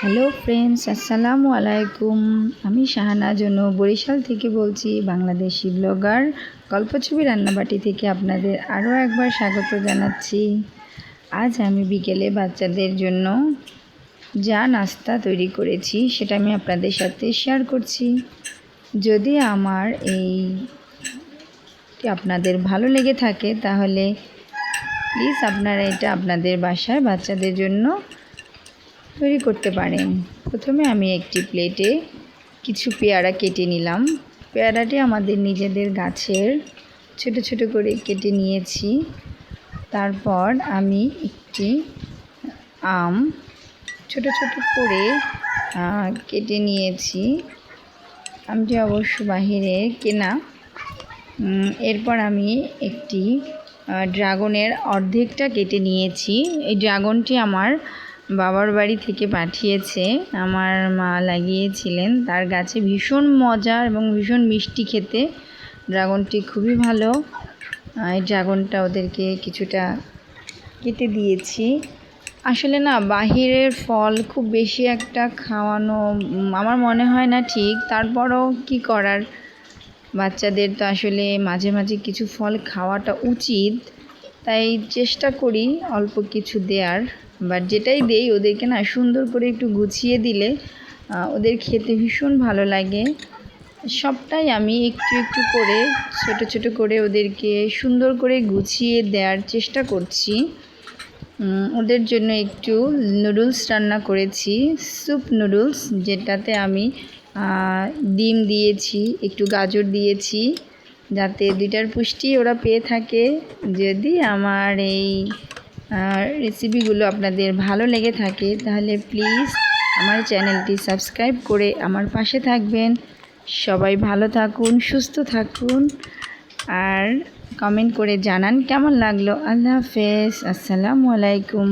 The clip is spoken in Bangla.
হ্যালো ফ্রেন্ডস, আসসালামু আলাইকুম। আমি শাহানাজ অনু বরিশাল থেকে বলছি, বাংলাদেশি ব্লগার গল্পছবি রান্নাবাটি থেকে আপনাদের আরও একবার স্বাগত জানাচ্ছি। আজ আমি বিকেলে বাচ্চাদের জন্য যা নাস্তা তৈরি করেছি সেটা আমি আপনাদের সাথে শেয়ার করছি। যদি আমার এই আপনাদের ভালো লেগে থাকে তাহলে প্লিজ আপনারা এটা আপনাদের বাসায় বাচ্চাদের জন্য তৈরি করতে পারেন। প্রথমে আমি একটি প্লেটে কিছু পেয়ারা কেটে নিলাম। পেয়ারাটি আমাদের নিজেদের গাছের, ছোট ছোট করে কেটে নিয়েছি। তারপর আমি একটি আম ছোট ছোট করে কেটে নিয়েছি। আমটি অবশ্য বাহিরে কেনা। এরপর আমি একটি ড্রাগনের অর্ধেকটা কেটে নিয়েছি। এই ড্রাগনটি আমার বাবার বাড়ি থেকে পাঠিয়েছে, আমার মা লাগিয়েছিলেন। তার গাছে ভীষণ মজা এবং ভীষণ মিষ্টি খেতে। ড্রাগনটি খুবই ভালো। এই ড্রাগনটা ওদেরকে কিছুটা কেটে দিয়েছি। আসলে না, বাহিরের ফল খুব বেশি একটা খাওয়ানো আমার মনে হয় না ঠিক। তারপরও কি করার, বাচ্চাদের তো আসলে মাঝে মাঝে কিছু ফল খাওয়াটা উচিত। তাই চেষ্টা করি অল্প কিছু দেওয়ার। বাট যেটাই দেই ওদেরকে না সুন্দর করে একটু গুছিয়ে দিলে ওদের খেতে ভীষণ ভালো লাগে। সবটাই আমি একটু একটু করে ছোট ছোট করে ওদেরকে সুন্দর করে গুছিয়ে দেওয়ার চেষ্টা করছি। ওদের জন্য একটু নুডলস রান্না করেছি, স্যুপ নুডলস, যেটাতে আমি ডিম দিয়েছি, একটু গাজর দিয়েছি, যাতে দুইটার পুষ্টি ওরা পেয়ে থাকে। যদি আমার এই রেসিপিগুলো আপনাদের ভালো লেগে থাকে তাহলে প্লিজ আমার চ্যানেলটি সাবস্ক্রাইব করে আমার পাশে থাকবেন। সবাই ভালো থাকুন, সুস্থ থাকুন, আর কমেন্ট করে জানান কেমন লাগলো। আল্লাহ হাফেজ, আসসালামু আলাইকুম।